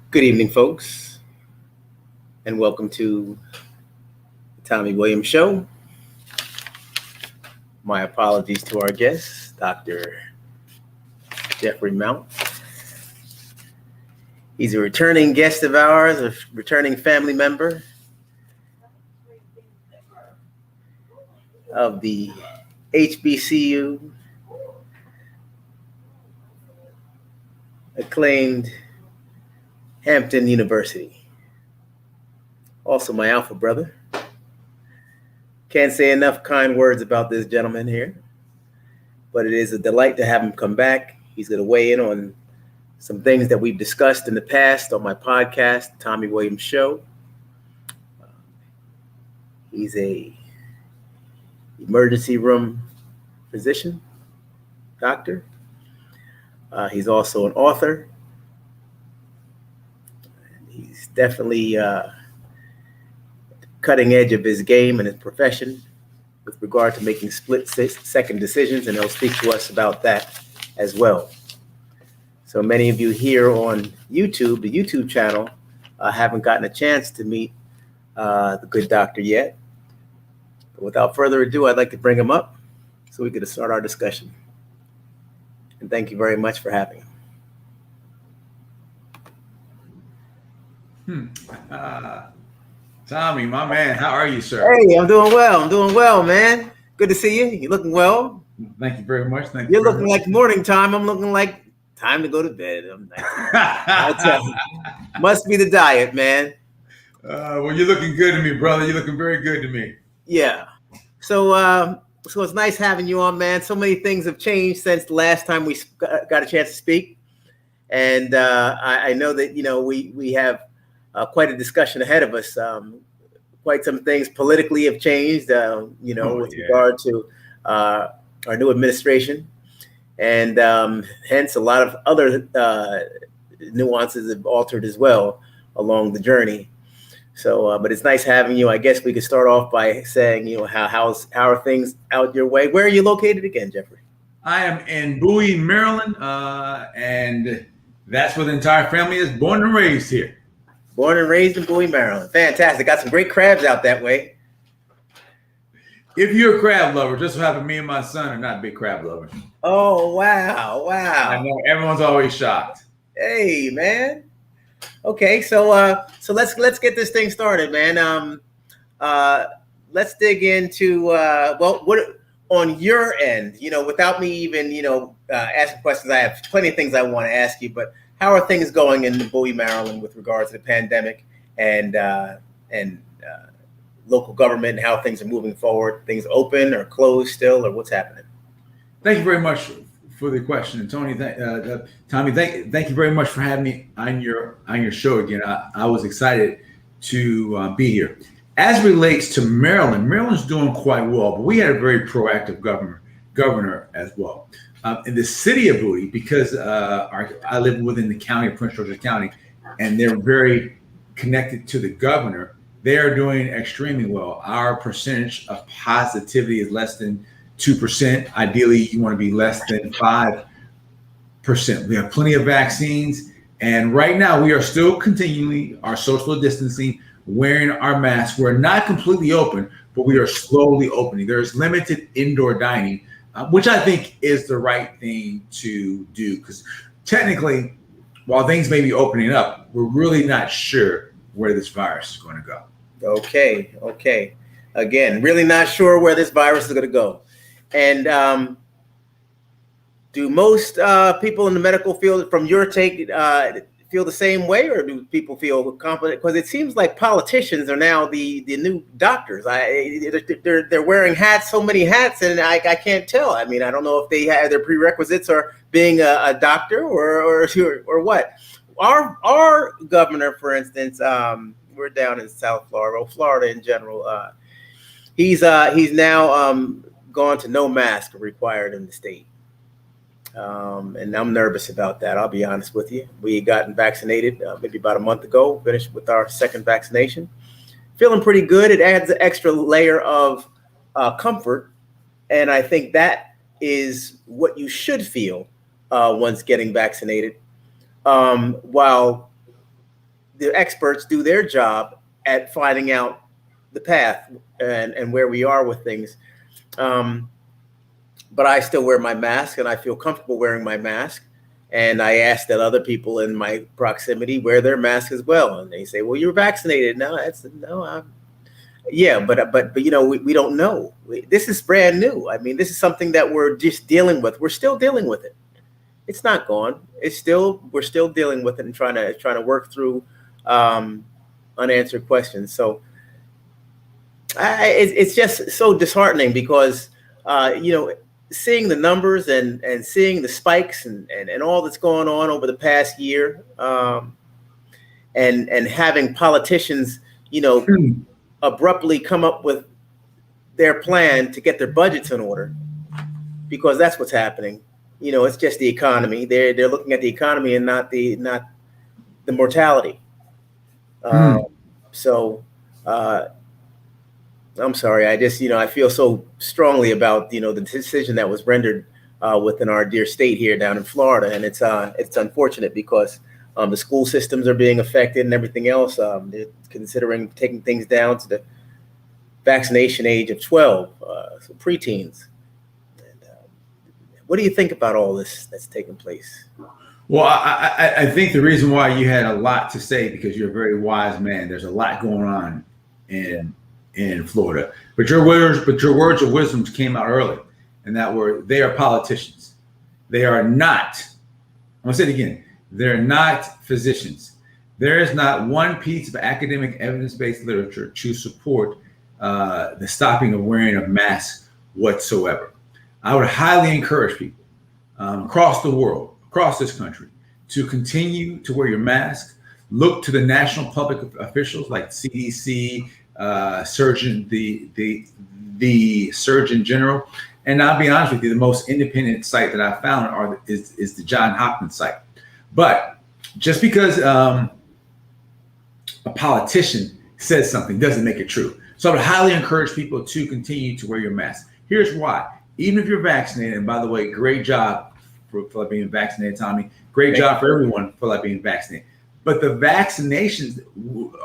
Good evening, folks, and welcome to the Tommy Williams Show. My apologies to our guest, Dr. Geoffrey Mount. He's a returning guest of ours, a returning family member of the HBCU, acclaimed Hampton University. Also my alpha brother. Can't say enough kind words about this gentleman here, but it is a delight to have him come back. He's going to weigh in on some things that we've discussed in the past on my podcast, Tommy Williams Show. He's a emergency room physician, doctor. He's also an author. He's definitely cutting edge of his game and his profession with regard to making split-second decisions, and he'll speak to us about that as well. So many of you here on YouTube, the YouTube channel, haven't gotten a chance to meet the good doctor yet. But without further ado, I'd like to bring him up so we could start our discussion. And thank you very much for having him. Tommy, my man, how are you, sir? Hey, I'm doing well, man. Good to see you. You're looking well. Thank you very much. You're looking like morning time. I'm looking like time to go to bed. I'll tell you. Must be the diet, man. Well, you're looking good to me, brother. You're looking very good to me. Yeah. So it's nice having you on, man. So many things have changed since the last time we got a chance to speak. And I know that, we have quite a discussion ahead of us. Quite some things politically have changed, with regard to our new administration. And hence a lot of other nuances have altered as well along the journey. So, but it's nice having you. I guess we could start off by saying, how are things out your way? Where are you located again, Geoffrey? I am in Bowie, Maryland, and that's where the entire family is born and raised here. Born and raised in Bowie, Maryland. Fantastic. Got some great crabs out that way. If you're a crab lover, just so happen me and my son are not big crab lovers. Oh, wow. I know everyone's always shocked. Hey, man. Okay, so let's get this thing started, man. Let's dig into what on your end, without me even asking questions. I have plenty of things I want to ask you, but how are things going in Bowie, Maryland, with regards to the pandemic and local government and how things are moving forward? Things open or closed still, or what's happening? Thank you very much for the question, and Tommy. Thank you very much for having me on your show again. I was excited to be here. As relates to Maryland, Maryland's doing quite well, but we had a very proactive governor as well. In the city of Bowie, because I live within the county of Prince George's County, and they're very connected to the governor, they are doing extremely well. Our percentage of positivity is less than 2%. Ideally, you want to be less than 5%. We have plenty of vaccines, and right now we are still continuing our social distancing, wearing our masks. We're not completely open, but we are slowly opening. There's limited indoor dining, which I think is the right thing to do, because technically, while things may be opening up, we're really not sure where this virus is going to go. Okay. Again, really not sure where this virus is going to go. And do most people in the medical field, from your take, feel the same way, or do people feel confident? Because it seems like politicians are now the new doctors. They're wearing hats, so many hats, and I can't tell. I mean, I don't know if they have their prerequisites or being a doctor or what. Our governor, for instance, we're down in South Florida, Florida in general. He's now gone to no mask required in the state. And I'm nervous about that. I'll be honest with you. We gotten vaccinated maybe about a month ago, finished with our second vaccination. Feeling pretty good. It adds an extra layer of comfort. And I think that is what you should feel once getting vaccinated. While the experts do their job at finding out the path and where we are with things. But I still wear my mask, and I feel comfortable wearing my mask. And I ask that other people in my proximity wear their mask as well. And they say, "Well, you're vaccinated." Yeah, but you know, we don't know. This is brand new. I mean, this is something that we're just dealing with. We're still dealing with it. It's not gone. We're still dealing with it and trying to work through unanswered questions. So it's just so disheartening because you know, seeing the numbers and seeing the spikes and all that's going on over the past year, and having politicians, you know, abruptly come up with their plan to get their budgets in order, because that's what's happening. You know, it's just the economy. They're looking at the economy and not the mortality. So I'm sorry. I just, you know, I feel so strongly about, you know, the decision that was rendered within our dear state here down in Florida, and it's unfortunate because the school systems are being affected and everything else. They're considering taking things down to the vaccination age of 12, so preteens. And, what do you think about all this that's taking place? Well, I think the reason why you had a lot to say, because you're a very wise man. There's a lot going on in Florida, but your words of wisdom came out early, and they are politicians. They are not. I'm gonna say it again. They're not physicians. There is not one piece of academic evidence-based literature to support the stopping of wearing of masks whatsoever. I would highly encourage people across the world, across this country, to continue to wear your mask. Look to the national public officials like CDC, Surgeon, the Surgeon General. And I'll be honest with you, the most independent site that I found is the John Hopkins site. But just because a politician says something doesn't make it true. So I would highly encourage people to continue to wear your mask. Here's why. Even if you're vaccinated, and by the way, great job for being vaccinated, Tommy. Great job for everyone for being vaccinated. But the vaccinations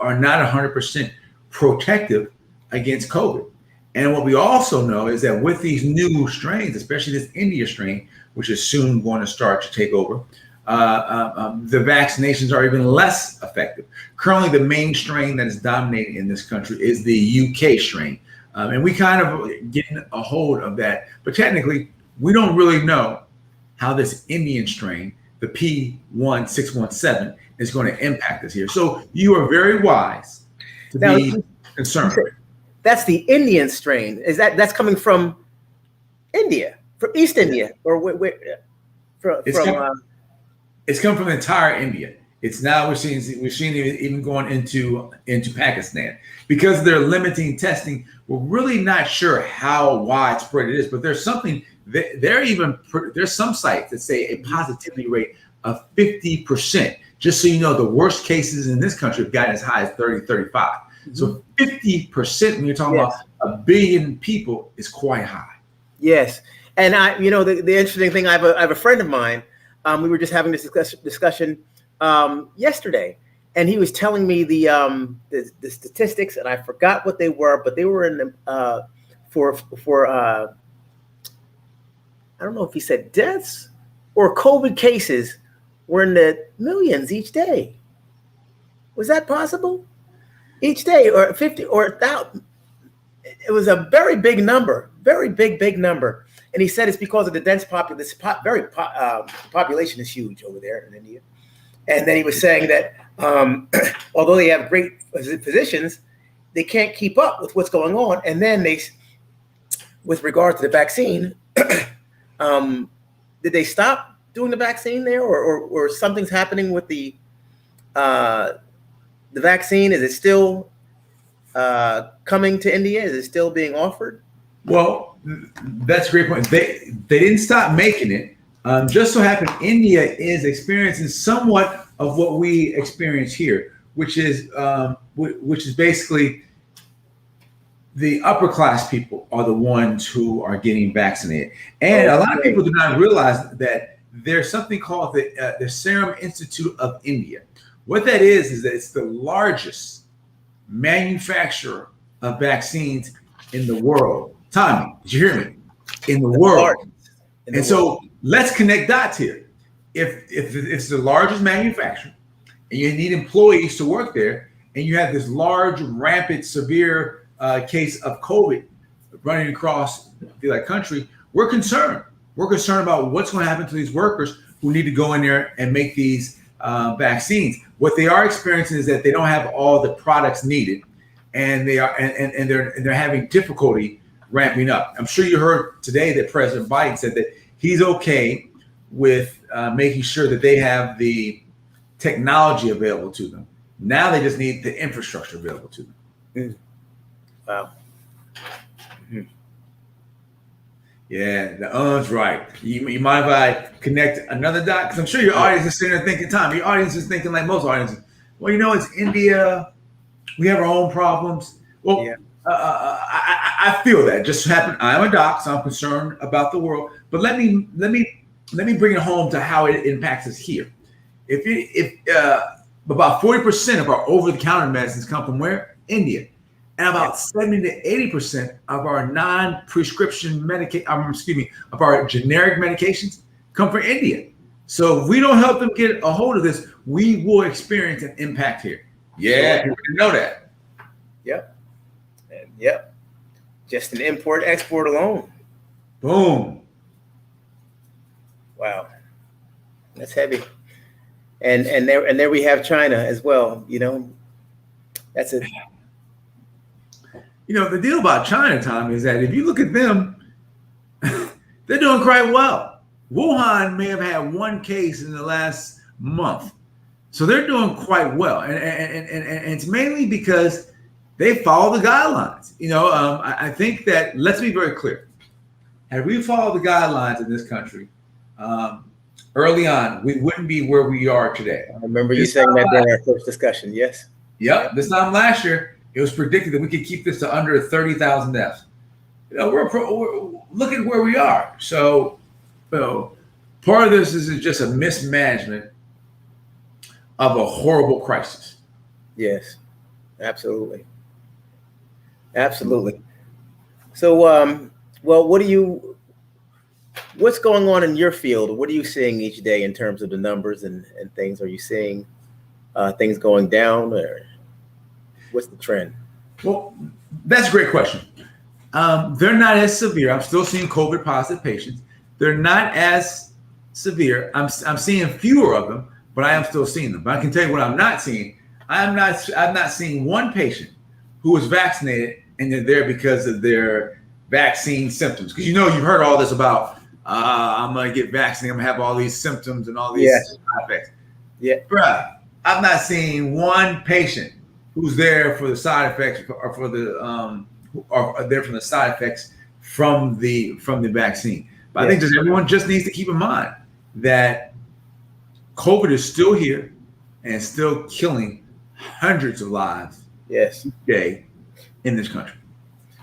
are not 100% protective against COVID. And what we also know is that with these new strains, especially this India strain, which is soon going to start to take over, the vaccinations are even less effective. Currently, the main strain that is dominating in this country is the UK strain. And we kind of getting a hold of that. But technically, we don't really know how this Indian strain, the P1617, is going to impact us here. So you are very wise to be concerned. That's the Indian strain. That's coming from India, from East India, or where? It's come from entire India. It's now we're seeing it even going into Pakistan because they're limiting testing. We're really not sure how widespread it is, but there's something. There's some sites that say a positivity rate of 50%. Just so you know, the worst cases in this country have gotten as high as 30, 35. Mm-hmm. So 50% when you're talking about 1 billion people is quite high. Yes, and the interesting thing, I have a friend of mine. We were just having this discussion yesterday, and he was telling me the statistics, and I forgot what they were, but they were in the for I don't know if he said deaths or COVID cases were in the millions each day. Was that possible? Each day, or 50 or 1,000? It was a very big number, very big number. And he said it's because of the dense population. Population is huge over there in India. And then he was saying that although they have great physicians, they can't keep up with what's going on. And then with regard to the vaccine, did they stop doing the vaccine there, or something's happening with the vaccine? Is it still coming to India? Is it still being offered? Well, that's a great point. They didn't stop making it. Just so happened, India is experiencing somewhat of what we experience here, which is basically the upper class people are the ones who are getting vaccinated, and a lot of people do not realize that there's something called the Serum Institute of India, What that is that it's the largest manufacturer of vaccines in the world. Tommy, did you hear me? In the world. And so let's connect dots here. If it's the largest manufacturer and you need employees to work there, and you have this large, rampant, severe case of COVID running across the country, we're concerned. We're concerned about what's going to happen to these workers who need to go in there and make these vaccines. What they are experiencing is that they don't have all the products needed, and they're having difficulty ramping up. I'm sure you heard today that President Biden said that he's okay with making sure that they have the technology available to them. Now they just need the infrastructure available to them. Mm. Wow. Mm-hmm. Yeah, the right. You mind if I connect another dot? Because I'm sure your audience is sitting there thinking, Tom, your audience is thinking like most audiences. Well, it's India. We have our own problems. Well, yeah. I feel that just happened. I'm a doc, so I'm concerned about the world. But let me bring it home to how it impacts us here. If about 40% of our over-the-counter medicines come from where? India. And about 70 to 80% of our non-prescription of our generic medications come from India. So if we don't help them get a hold of this, we will experience an impact here. Yeah, you know that. Yep. And yep. Just an import-export alone. Boom. Wow. That's heavy. And there we have China as well. That's it. The deal about China, Tom, is that if you look at them, they're doing quite well. Wuhan may have had one case in the last month, so they're doing quite well, and it's mainly because they follow the guidelines. I think that, let's be very clear. Had we followed the guidelines in this country early on, we wouldn't be where we are today. I remember you saying that during our first discussion. Yes. Yep. This time last year, it was predicted that we could keep this to under 30,000 deaths. We're look at where we are. So, part of this is just a mismanagement of a horrible crisis. Yes, absolutely. Absolutely. So, well, what's going on in your field? What are you seeing each day in terms of the numbers and things? Are you seeing things going down, or what's the trend? Well, that's a great question. They're not as severe. I'm still seeing COVID positive patients. They're not as severe. I'm seeing fewer of them, but I am still seeing them. But I can tell you what I'm not seeing. I'm not seeing one patient who was vaccinated and they're there because of their vaccine symptoms. Because you've heard all this about I'm gonna get vaccinated, I'm gonna have all these symptoms and all these side effects. Yeah, bruh, I'm not seeing one patient who's there for the side effects or for the are there from the side effects from the vaccine. But I think everyone just needs to keep in mind that COVID is still here and still killing hundreds of lives each day in this country.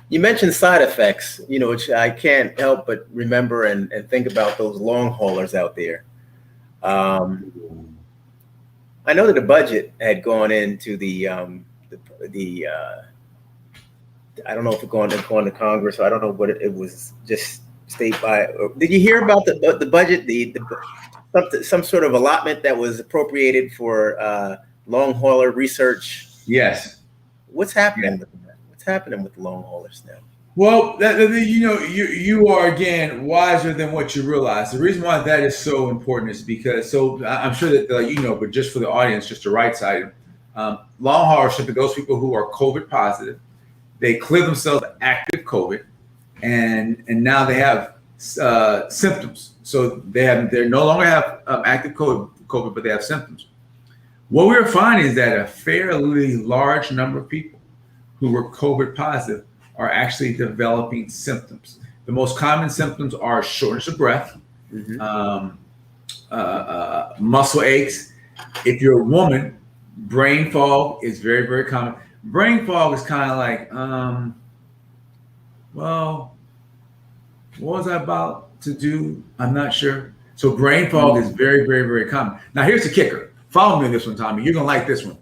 You mentioned side effects, which I can't help but remember and think about those long haulers out there. I know that the budget had gone into the I don't know if it's going to Congress, or I don't know what it was, just state by. Did you hear about the budget, some sort of allotment that was appropriated for long hauler research? Yes. What's happening with that? What's happening with the long haulers now? Well, you are, again, wiser than what you realize. The reason why that is so important is because, I'm sure that but just for the audience, just to right side, long haulers should be those people who are COVID positive. They clear themselves of active COVID, and now they have symptoms. So they no longer have active COVID, but they have symptoms. What we're finding is that a fairly large number of people who were COVID positive are actually developing symptoms. The most common symptoms are shortness of breath, muscle aches. If you're a woman, brain fog is very, very common. Brain fog is kind of like, what was I about to do? I'm not sure. So brain fog is very, very, very common. Now, here's the kicker. Follow me on this one, Tommy. You're gonna like this one.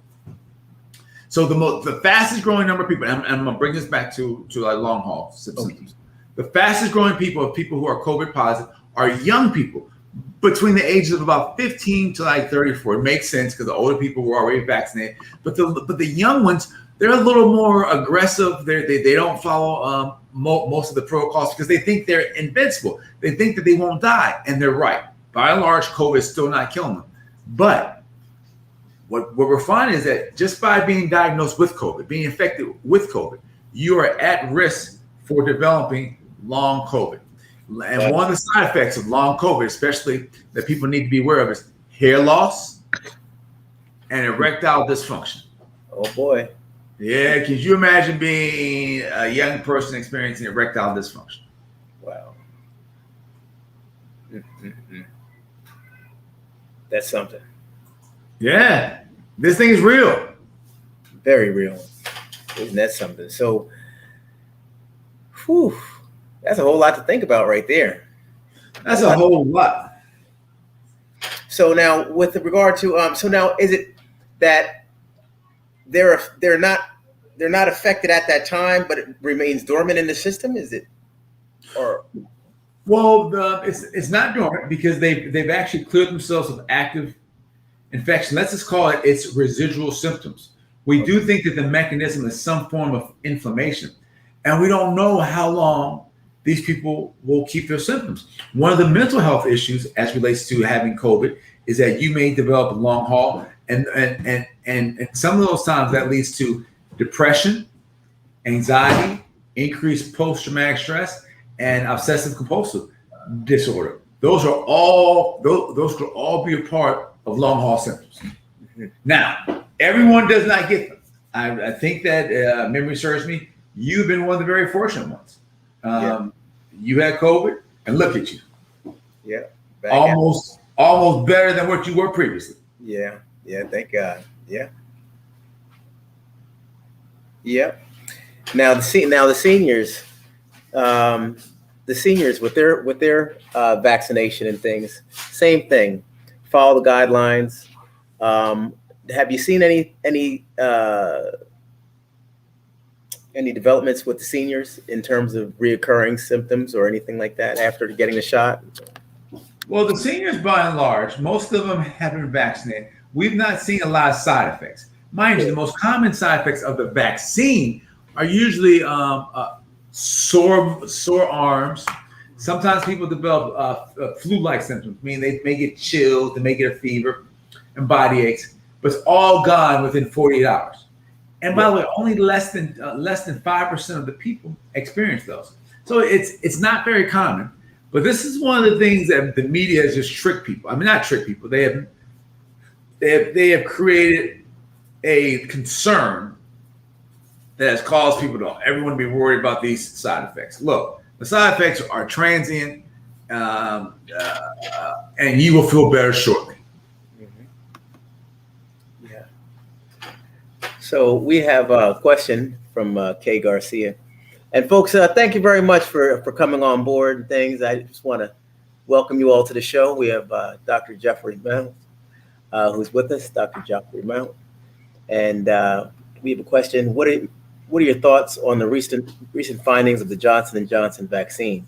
So the fastest growing number of people, and I'm gonna bring this back to like long haul symptoms. Okay. The fastest growing people who are COVID positive are young people between the ages of about 15 to like 34. It makes sense because the older people were already vaccinated, but the young ones, they're a little more aggressive. They don't follow most of the protocols because they think they're invincible. They think that they won't die, and they're right. By and large, COVID is still not killing them. But what we're finding is that just by being diagnosed with COVID, being infected with COVID, you are at risk for developing long COVID. And one of the side effects of long COVID, especially that people need to be aware of, is hair loss and erectile dysfunction. Oh boy. Yeah, could you imagine being a young person experiencing erectile dysfunction? Wow. Mm-hmm. That's something. Yeah, this thing is real. Very real. Isn't that something? So, whew, that's a whole lot to think about right there. That's a whole lot. So now, with regard to so now, is it that they're not affected at that time, but it remains dormant in the system? Is it, or? Well, it's not dormant because they've actually cleared themselves of active infection. Let's just call it's residual symptoms. We do think that the mechanism is some form of inflammation, and we don't know how long these people will keep their symptoms. One of the mental health issues as relates to having COVID is that you may develop a long haul, and some of those times that leads to depression, anxiety, increased post-traumatic stress, and obsessive compulsive disorder. Those could all be a part of long haul symptoms. Now, everyone does not get them. I think that memory serves me. You've been one of the very fortunate ones. You had COVID, and look at you. Yeah. Almost better than what you were previously. Yeah. Thank God. Yeah. Now the seniors, with their vaccination and things, same thing. Follow the guidelines. Have you seen any developments with the seniors in terms of reoccurring symptoms or anything like that after getting the shot? Well, the seniors, by and large, most of them have been vaccinated. We've not seen a lot of side effects. Mind you, the most common side effects of the vaccine are usually sore arms. Sometimes people develop flu-like symptoms, meaning they may get chills, they may get a fever and body aches, but it's all gone within 48 hours. And by the way, only less than 5% of the people experience those. So it's not very common. But this is one of the things that the media has just tricked people. I mean, not tricked people. They have created a concern that has caused everyone to be worried about these side effects. Look, the side effects are transient, and you will feel better shortly. Mm-hmm. Yeah. So we have a question from Kay Garcia. And folks, thank you very much for coming on board and things. I just want to welcome you all to the show. We have Dr. Geoffrey Mount, who's with us, Dr. Geoffrey Mount. And we have a question. What are your thoughts on the recent findings of the Johnson & Johnson vaccine?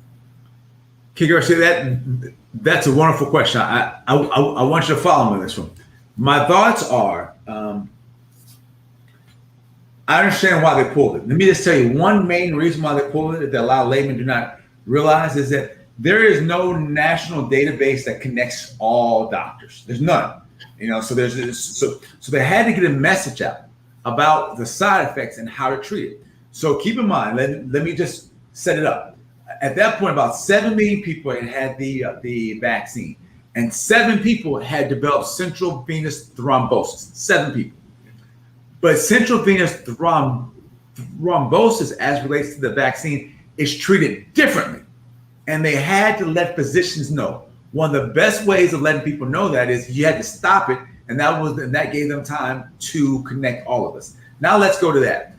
Kay Garcia, that's a wonderful question. I want you to follow me on this one. My thoughts are, I understand why they pulled it. Let me just tell you one main reason why they pulled it that a lot of laymen do not realize is that there is no national database that connects all doctors. There's none. So they had to get a message out about the side effects and how to treat it. So keep in mind, let me just set it up. At that point, about 7 million people had the vaccine, and 7 people had developed central venous thrombosis. 7 people. But central venous thrombosis, as relates to the vaccine, is treated differently. And they had to let physicians know. One of the best ways of letting people know that is you had to stop it, and that gave them time to connect all of us. Now let's go to that.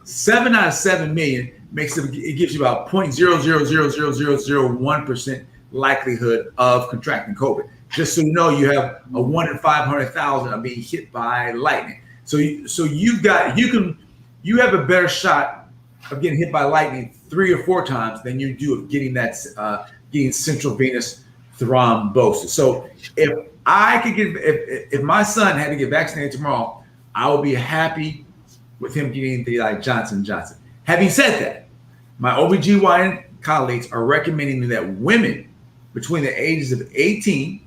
7 out of 7 million it gives you about 0.000001% likelihood of contracting COVID. Just so you know, you have a 1 in 500,000 of being hit by lightning. So you have a better shot of getting hit by lightning 3 or 4 times than you do of getting getting central venous thrombosis. So if my son had to get vaccinated tomorrow, I would be happy with him getting the Johnson & Johnson. Having said that, my OBGYN colleagues are recommending that women between the ages of 18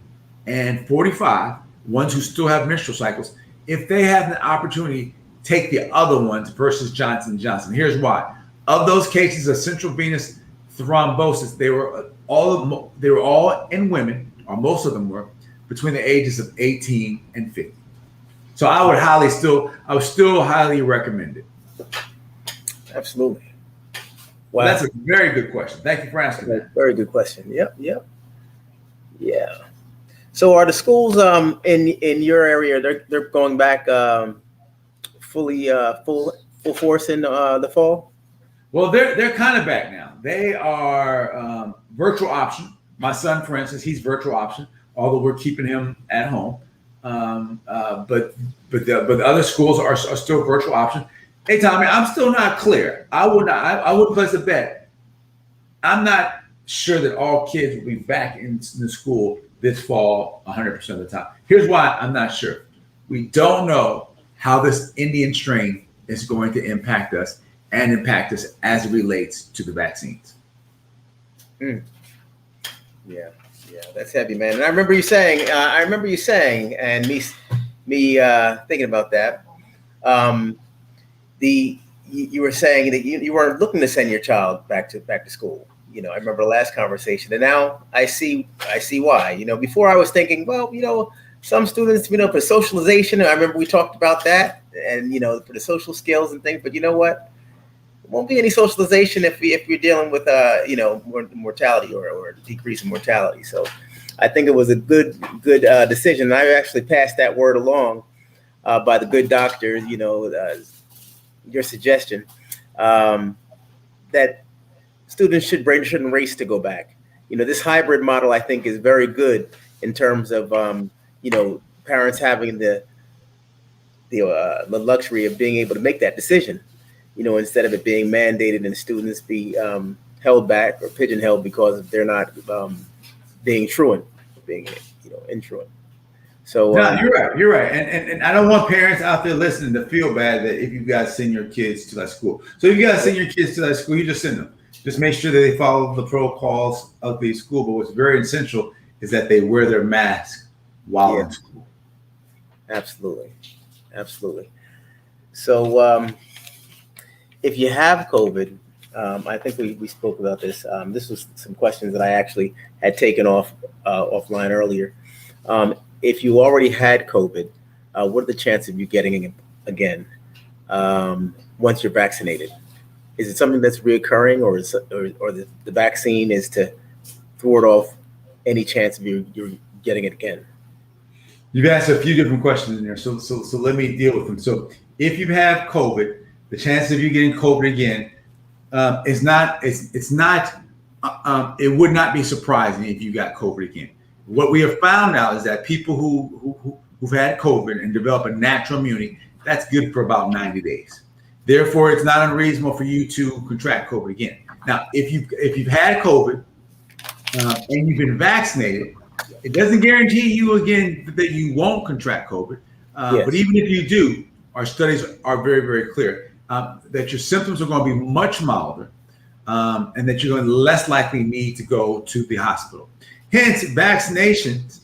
and 45, ones who still have menstrual cycles, if they have an opportunity, take the other ones versus Johnson & Johnson. Here's why. Of those cases of central venous thrombosis, they were all in women, or most of them were, between the ages of 18 and 50. So I would still highly recommend it. Absolutely. Wow. That's a very good question. Thank you for asking that. Very good question. Yep. Yeah. So are the schools in your area, they're going back full force in the fall? Well, they're kind of back now. They are virtual option. My son, for instance, he's virtual option, although we're keeping him at home. But the other schools are still virtual option. Hey, Tommy, I'm still not clear. I wouldn't place a bet. I'm not sure that all kids will be back in the school this fall 100% of the time. Here's why I'm not sure. We don't know how this Indian strain is going to impact us as it relates to the vaccines. Yeah, that's heavy, man. And I remember you saying, and me thinking about that. You were saying that you weren't looking to send your child back to school. I remember the last conversation, and now I see why. Before I was thinking, well, some students, for socialization. I remember we talked about that, and for the social skills and things. But you know what? There won't be any socialization if you're dealing with mortality or decrease in mortality. So I think it was a good decision. I actually passed that word along by the good doctor. Your suggestion that students shouldn't race to go back. This hybrid model I think is very good in terms of parents having the luxury of being able to make that decision. Instead of it being mandated and students be held back or pigeonholed because they're not being truant, being intruent. So no, you're right, and I don't want parents out there listening to feel bad that if you guys send your kids to that school. So if you guys send your kids to that school, you just send them. Just make sure that they follow the protocols of the school. But what's very essential is that they wear their mask while in school. Absolutely. So if you have COVID, I think we spoke about this. This was some questions that I actually had taken offline earlier. If you already had COVID, what are the chances of you getting it again once you're vaccinated? Is it something that's reoccurring, or the vaccine is to thwart off any chance of you getting it again? You've asked a few different questions in there, so let me deal with them. So if you have COVID, the chances of you getting COVID again it would not be surprising if you got COVID again. What we have found out is that people who've had COVID and develop a natural immunity, that's good for about 90 days. Therefore, it's not unreasonable for you to contract COVID again. Now, if you've had COVID and you've been vaccinated, it doesn't guarantee you again that you won't contract COVID. Yes. But even if you do, our studies are very, very clear that your symptoms are going to be much milder and that you're going to less likely need to go to the hospital. Hence, vaccinations,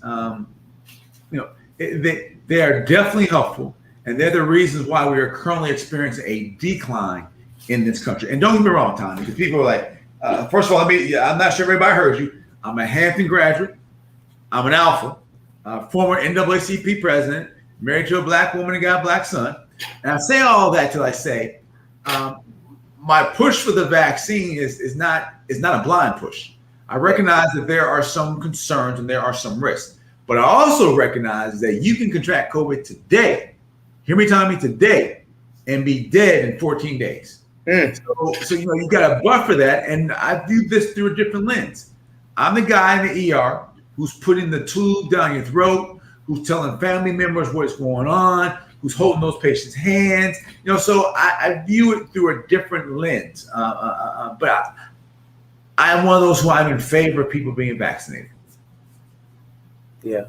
they are definitely helpful, and they're the reasons why we are currently experiencing a decline in this country. And don't get me wrong, Tommy, because people are like, first of all, I'm not sure everybody heard you. I'm a Hampton graduate. I'm an alpha, former NAACP president, married to a black woman and got a black son. And I say all that till I say, my push for the vaccine is not a blind push. I recognize that there are some concerns and there are some risks, but I also recognize that you can contract COVID today. Hear me, Tommy, today, and be dead in 14 days. So you got to buffer that, and I view this through a different lens. I'm the guy in the ER who's putting the tube down your throat, who's telling family members what's going on, who's holding those patients' hands. So I view it through a different lens. But I'm one of those who I'm in favor of people being vaccinated. Yeah.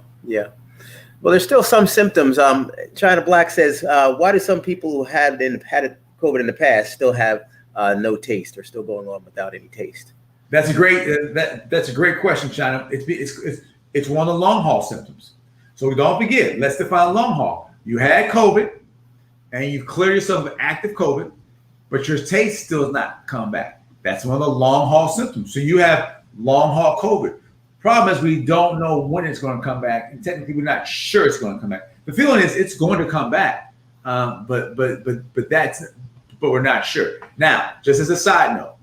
Well, there's still some symptoms. China Black says, why do some people who had COVID in the past still have no taste, or still going on without any taste? That's a great question, China. It's one of the long haul symptoms. So don't forget, let's define long haul. You had COVID and you cleared yourself of active COVID, but your taste still has not come back. That's one of the long haul symptoms. So you have long haul COVID. Problem is, we don't know when it's going to come back, and technically we're not sure it's going to come back. The feeling is it's going to come back, but we're not sure. Now, just as a side note,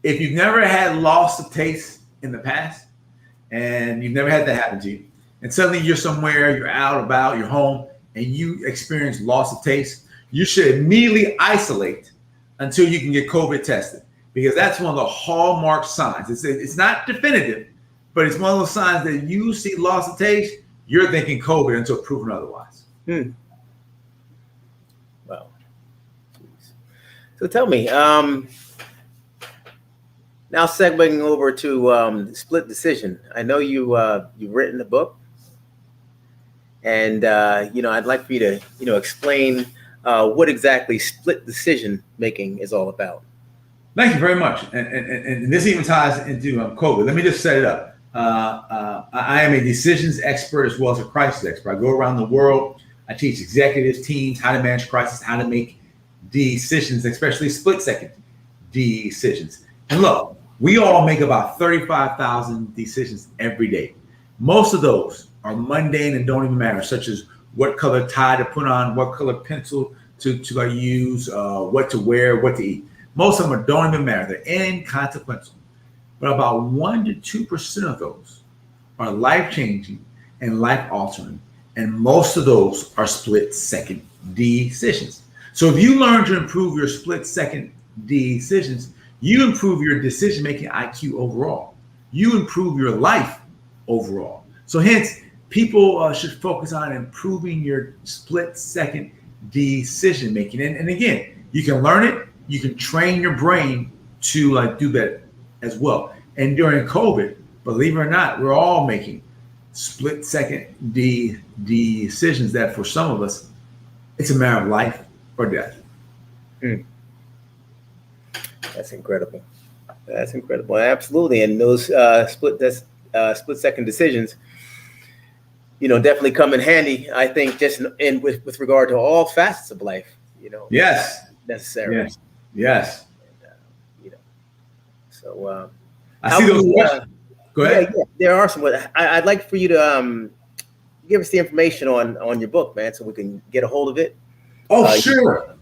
if you've never had loss of taste in the past, and you've never had that happen to you, and suddenly you're somewhere, you're out about, you're home, and you experience loss of taste, you should immediately isolate until you can get COVID tested, because that's one of the hallmark signs. It's not definitive, but it's one of those signs that you see loss of taste, you're thinking COVID until proven otherwise. Well, so tell me, now segueing over to split decision. I know you've written a book, and I'd like for you to explain what exactly split decision making is all about. Thank you very much. And this even ties into COVID. Let me just set it up. I am a decisions expert as well as a crisis expert. I go around the world. I teach executives, teams, how to manage crisis, how to make decisions, especially split-second decisions. And look, we all make about 35,000 decisions every day. Most of those are mundane and don't even matter, such as what color tie to put on, what color pencil to use, what to wear, what to eat. Most of them don't even matter. They're inconsequential. But about 1% to 2% of those are life-changing and life-altering. And most of those are split-second decisions. So if you learn to improve your split-second decisions, you improve your decision-making IQ overall. You improve your life overall. So hence, people should focus on improving your split-second decision-making. And again, you can learn it. You can train your brain to do that as well. And during COVID, believe it or not, we're all making split-second decisions that for some of us, it's a matter of life or death. That's incredible. That's incredible. Absolutely. And those split-second decisions, definitely come in handy, I think, just with regard to all facets of life, Yes. Necessary. Yes. So I see those questions. Go ahead. Yeah, there are some. I'd like for you to give us the information on your book, man, so we can get a hold of it. Oh, sure.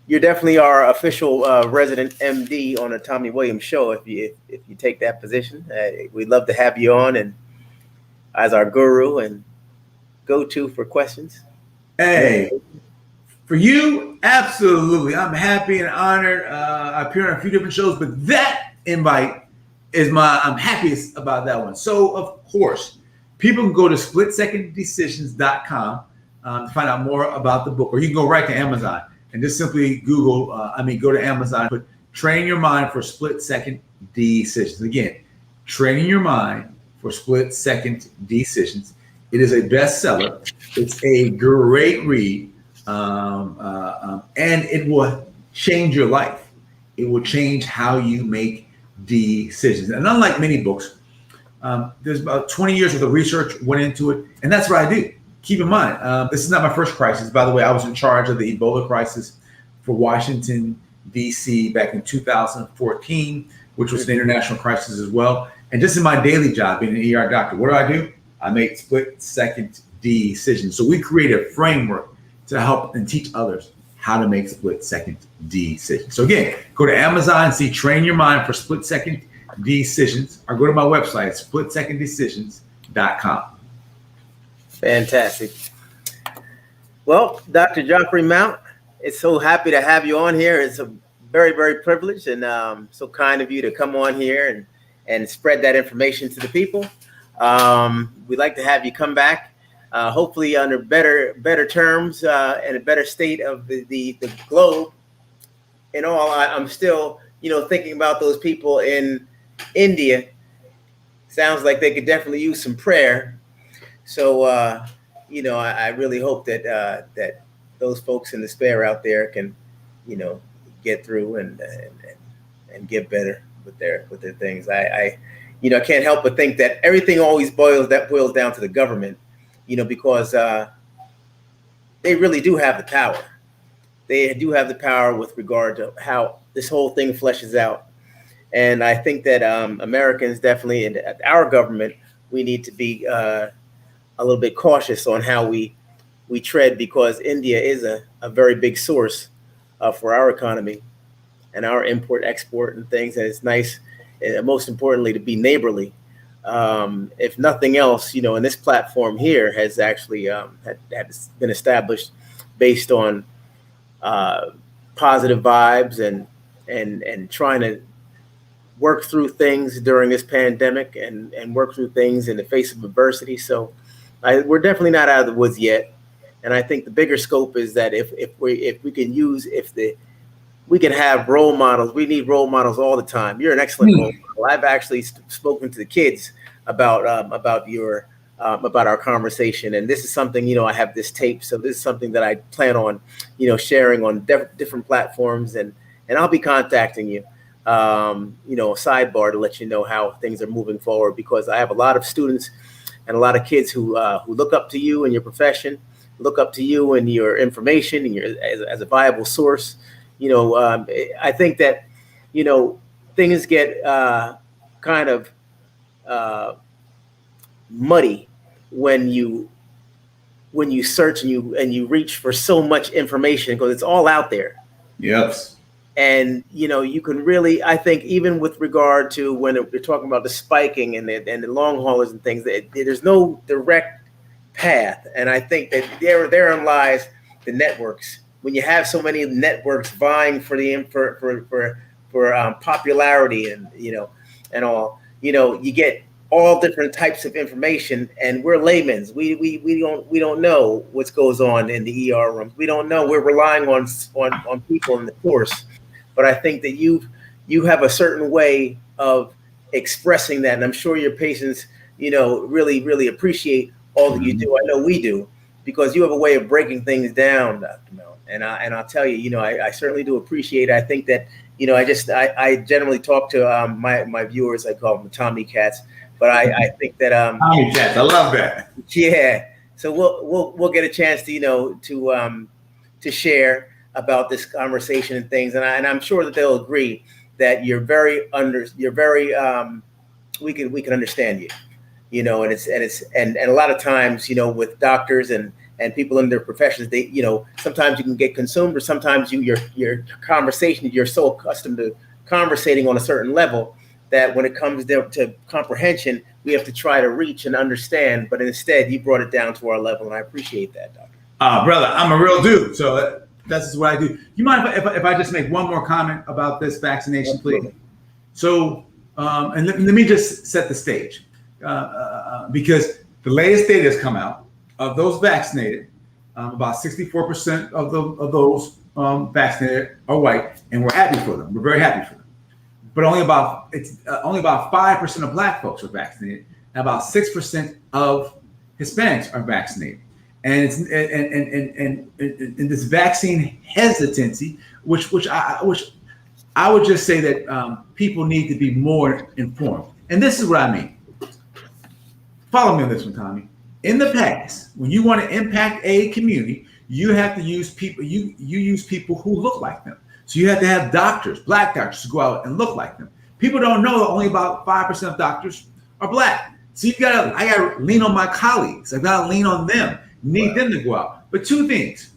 You're definitely our official resident MD on the Tommy Williams show. If you take that position, we'd love to have you on and as our guru and go-to for questions. Hey, for you, absolutely. I'm happy and honored. I appear on a few different shows, but that invite is I'm happiest about that one. So, of course, people can go to splitseconddecisions.com to find out more about the book, or you can go right to Amazon and just simply Google, go to Amazon, put Train Your Mind for Split-Second Decisions. Again, Training Your Mind for Split-Second Decisions. It is a bestseller. It's a great read, and it will change your life. It will change how you make decisions. And unlike many books, there's about 20 years worth of research went into it, and that's what I do. Keep in mind, this is not my first crisis. By the way, I was in charge of the Ebola crisis for Washington, D.C. back in 2014, which was an international crisis as well. And just in my daily job, being an ER doctor, what do? I make split-second decisions. So we create a framework to help and teach others how to make split-second decisions. So again, go to Amazon and see Train Your Mind for Split-Second Decisions, or go to my website, splitseconddecisions.com. Fantastic. Well, Dr. Geoffrey Mount, it's so happy to have you on here. It's a very, very privileged and so kind of you to come on here and spread that information to the people. We'd like to have you come back, hopefully under better terms and a better state of the globe. In all, I'm still, thinking about those people in India. Sounds like they could definitely use some prayer. So, I really hope that that those folks in despair out there can, get through and get better with their things. I can't help but think that everything always boils down to the government, because they really do have the power. They do have the power with regard to how this whole thing fleshes out. And I think that Americans definitely, and our government, we need to be a little bit cautious on how we tread, because India is a very big source for our economy and our import, export, and things. And it's nice, and most importantly, to be neighborly. If nothing else, and this platform here has actually had been established based on positive vibes and trying to work through things during this pandemic and work through things in the face of adversity. So we're definitely not out of the woods yet. And I think the bigger scope is that if we can have role models. We need role models all the time. You're an excellent role model. I've actually spoken to the kids about our conversation, and this is something, I have this tape, so this is something that I plan on, sharing on different platforms, and I'll be contacting you, sidebar, to let you know how things are moving forward, because I have a lot of students and a lot of kids who look up to you in your profession, look up to you and your information and as a viable source. I think that, things get kind of muddy when you search and you reach for so much information, because it's all out there. Yes. And you can really, I think, even with regard to when you're talking about the spiking and the long haulers and things, there's no direct path. And I think that therein lies the networks. When you have so many networks vying for popularity and all, you get all different types of information, and we're laymen. We don't know what goes on in the ER rooms. We don't know. We're relying on people in the course. But I think that you have a certain way of expressing that, and I'm sure your patients, really, really appreciate all that you do. I know we do, because you have a way of breaking things down, Dr. Mel. And I'll tell you, I certainly do appreciate it. I think that, I generally talk to my viewers. I call them Tommy Cats, but I think that Tommy Cats, I love that. Yeah. So we'll get a chance to to share about this conversation and things, and I'm sure that they'll agree that we can understand you, and a lot of times, with doctors and people in their professions, they, sometimes you can get consumed, or sometimes your conversation, you're so accustomed to conversating on a certain level that when it comes to comprehension, we have to try to reach and understand. But instead, you brought it down to our level, and I appreciate that, Doctor. Brother, I'm a real dude, so that's just what I do. You mind if I just make one more comment about this vaccination, please? So, and let me just set the stage, because the latest data has come out. Of those vaccinated, about 64% of those vaccinated are white, and we're happy for them. We're very happy for them. But only about 5% of Black folks are vaccinated, and about 6% of Hispanics are vaccinated. And it's and this vaccine hesitancy, which I would just say that people need to be more informed. And this is what I mean. Follow me on this one, Tommy. In the past, when you want to impact a community, you have to use people. You use people who look like them. So you have to have doctors, Black doctors, to go out and look like them. People don't know that only about 5% of doctors are Black. So I gotta lean on my colleagues. I gotta lean on them. Need them to go out. But two things.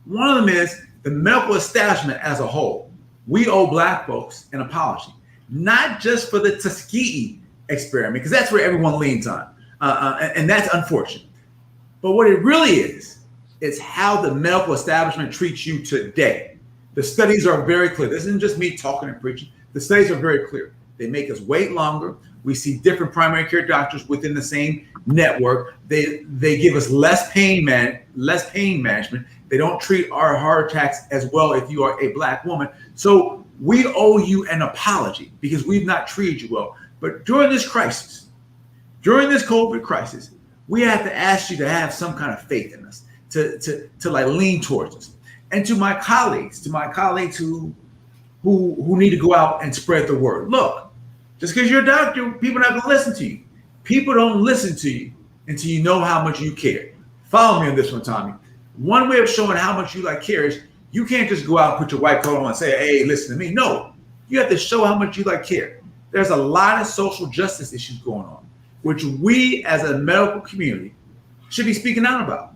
One of them is the medical establishment as a whole. We owe Black folks an apology, not just for the Tuskegee experiment, because that's where everyone leans on. And that's unfortunate. But what it really is how the medical establishment treats you today. The studies are very clear. This isn't just me talking and preaching. The studies are very clear. They make us wait longer. We see different primary care doctors within the same network. They give us less pain management. They don't treat our heart attacks as well if you are a Black woman. So we owe you an apology because we've not treated you well. But during this crisis, during this COVID crisis, we have to ask you to have some kind of faith in us, to like lean towards us. And to my colleagues who need to go out and spread the word. Look, just because you're a doctor, people are not going to listen to you. People don't listen to you until you know how much you care. Follow me on this one, Tommy. One way of showing how much you care is you can't just go out and put your white coat on and say, hey, listen to me. No, you have to show how much you care. There's a lot of social justice issues going on, which we as a medical community should be speaking out about.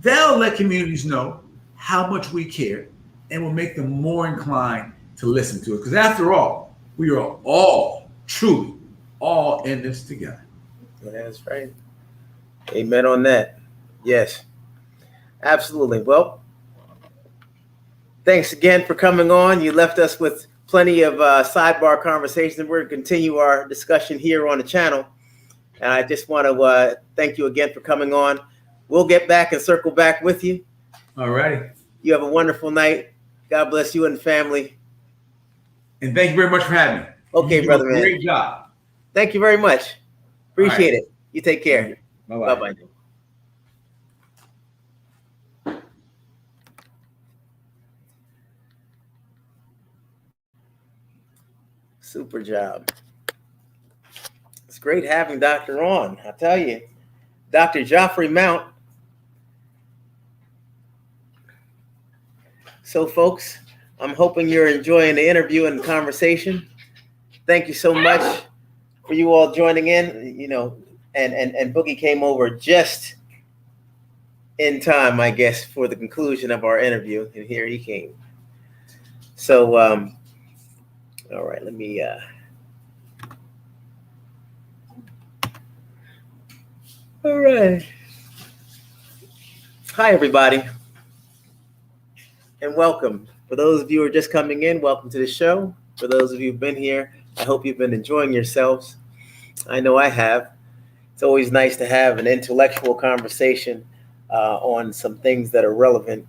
They'll let communities know how much we care and will make them more inclined to listen to it. Because after all, we are all, truly, all in this together. That's right. Amen on that. Yes, absolutely. Well, thanks again for coming on. You left us with plenty of sidebar conversations. We're going to continue our discussion here on the channel. And I just want to thank you again for coming on. We'll get back and circle back with you. All righty. You have a wonderful night. God bless you and the family. And thank you very much for having me. Okay, brother, man. Great job. Thank you very much. Appreciate it. You take care. Bye-bye. Bye-bye. Super job. It's great having Doctor on. I tell you, Dr. Geoffrey Mount. So, folks, I'm hoping you're enjoying the interview and the conversation. Thank you so much for you all joining in. You know, and Boogie came over just in time, I guess, for the conclusion of our interview, and here he came. So, all right, let me. All right. Hi, everybody, and welcome. For those of you who are just coming in, welcome to the show. For those of you who've been here, I hope you've been enjoying yourselves. I know I have. It's always nice to have an intellectual conversation on some things that are relevant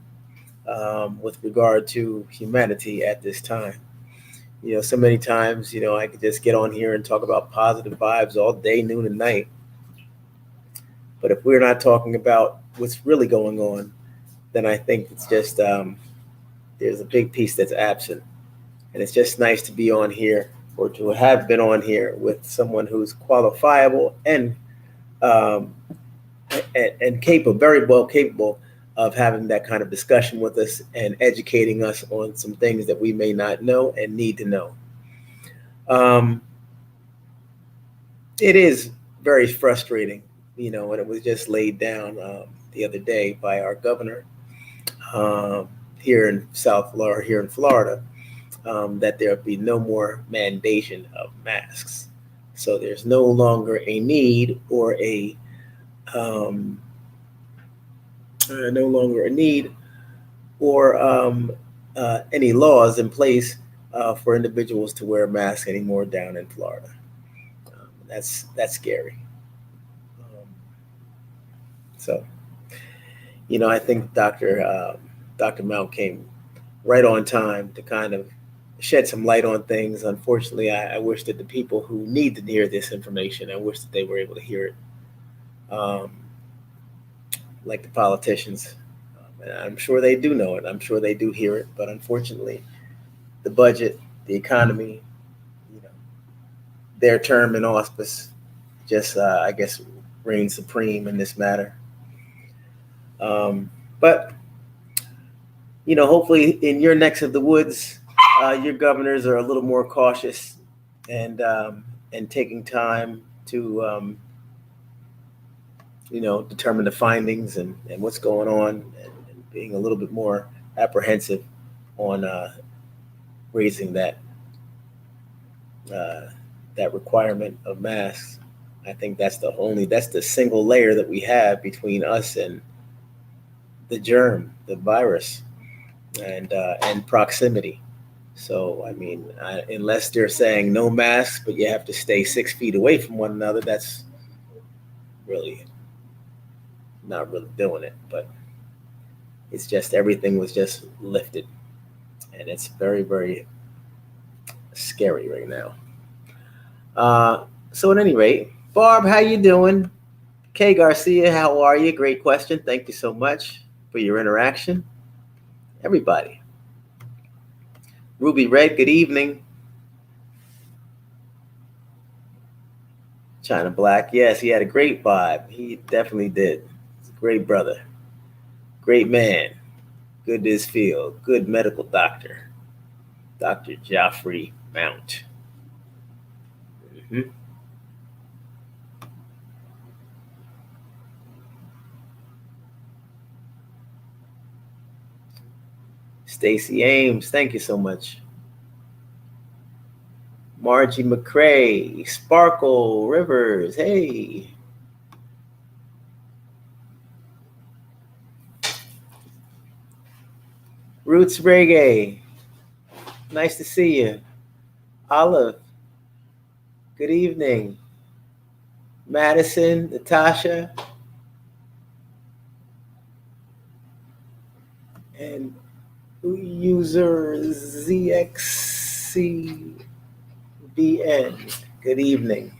with regard to humanity at this time. You know, so many times, you know, I could just get on here and talk about positive vibes all day, noon, and night. But if we're not talking about what's really going on, then I think it's just there's a big piece that's absent. And it's just nice to be on here, or to have been on here with someone who's qualifiable and capable, very well capable of having that kind of discussion with us and educating us on some things that we may not know and need to know. It is very frustrating, you know, and it was just laid down the other day by our governor here in Florida, that there be no more mandation of masks. So there's no longer a need or any laws in place for individuals to wear masks anymore down in Florida. That's scary. So, you know, I think Dr. Mount came right on time to kind of shed some light on things. Unfortunately, I wish that the people who need to hear this information, I wish that they were able to hear it, like the politicians. And I'm sure they do know it. I'm sure they do hear it. But unfortunately, the budget, the economy, you know, their term in office just, I guess, reigns supreme in this matter. But, you know, hopefully in your necks of the woods, your governors are a little more cautious and taking time to, you know, determine the findings and what's going on, and being a little bit more apprehensive on raising that requirement of masks. I think that's the single layer that we have between us and the germ, the virus, and proximity. So, I mean, unless they're saying no masks, but you have to stay 6 feet away from one another, that's really not really doing it. But it's just everything was just lifted, and it's very, very scary right now. So, at any rate, Barb, how you doing? Kay Garcia, how are you? Great question. Thank you so much for your interaction. Everybody. Ruby Red, good evening. China Black, yes, he had a great vibe. He definitely did. He's a great brother, great man, good to his field, good medical doctor, Dr. Geoffrey Mount. Mhm. Stacy Ames, thank you so much. Margie McCrae, Sparkle Rivers, hey. Roots Reggae, nice to see you. Olive, good evening. Madison, Natasha, and user ZXCBN, good evening.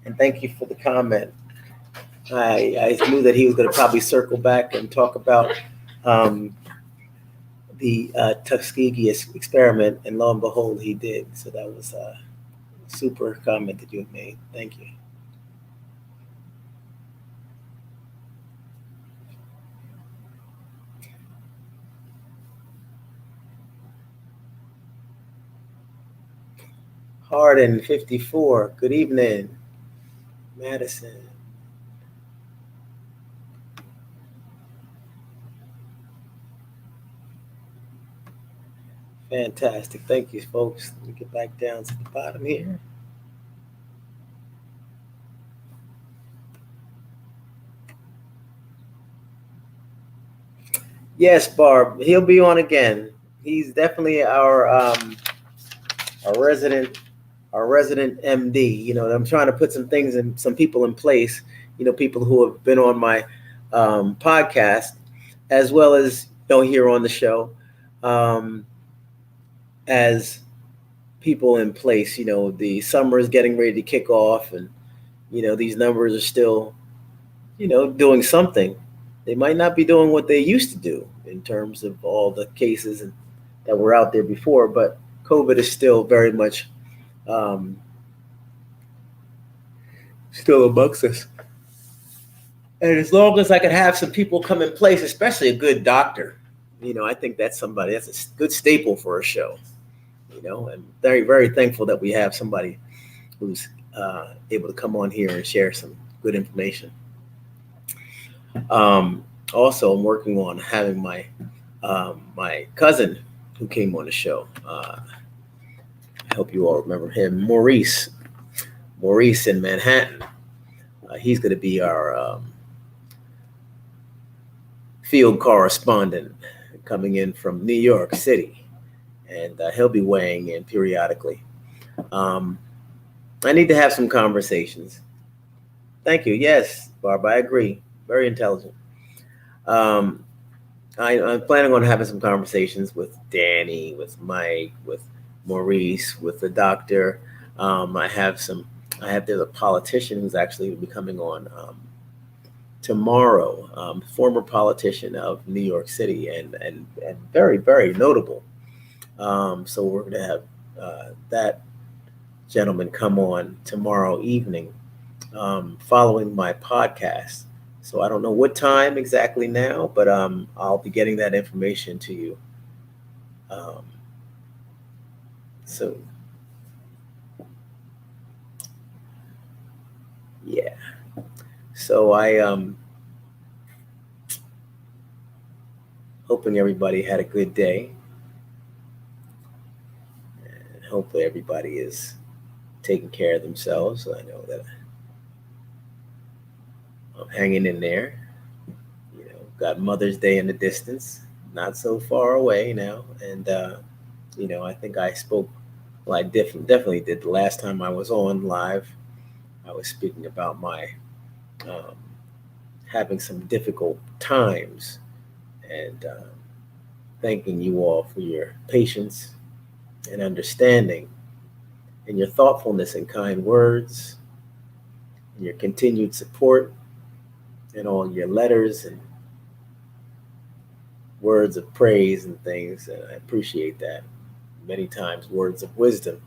And thank you for the comment. I knew that he was going to probably circle back and talk about um, the Tuskegee experiment, and lo and behold, he did. So that was a super comment that you have made. Thank you. Harden 54. Good evening, Madison. Fantastic. Thank you, folks. Let me get back down to the bottom here. Yes, Barb. He'll be on again. He's definitely our resident MD. You know, I'm trying to put some things and some people in place. You know, people who have been on my podcast, as well as here on the show, um, as people in place. You know, the summer is getting ready to kick off, and these numbers are still doing something. They might not be doing what they used to do in terms of all the cases that were out there before, but COVID is still very much um, still amongst us. And as long as I could have some people come in place, especially a good doctor, I think that's a good staple for a show. I'm very, very thankful that we have somebody who's able to come on here and share some good information. Also, I'm working on having my cousin who came on the show. I hope you all remember him, Maurice in Manhattan. He's going to be our field correspondent coming in from New York City, and he'll be weighing in periodically. I need to have some conversations. Thank you. Yes, Barb, I agree. Very intelligent. I'm planning on having some conversations with Danny, with Mike, with Maurice, with the doctor. There's a politician who's actually be coming on tomorrow, former politician of New York City, and very, very notable. So we're going to have that gentleman come on tomorrow evening, following my podcast. So I don't know what time exactly now, but I'll be getting that information to you soon. Yeah. So hoping everybody had a good day, and hopefully everybody is taking care of themselves. So I know that I'm hanging in there. Got Mother's Day in the distance, not so far away now, and I think I spoke. Well, I definitely did the last time I was on live. I was speaking about my um, having some difficult times and thanking you all for your patience and understanding and your thoughtfulness and kind words and your continued support and all your letters and words of praise and things. And I appreciate that. Many times, words of wisdom.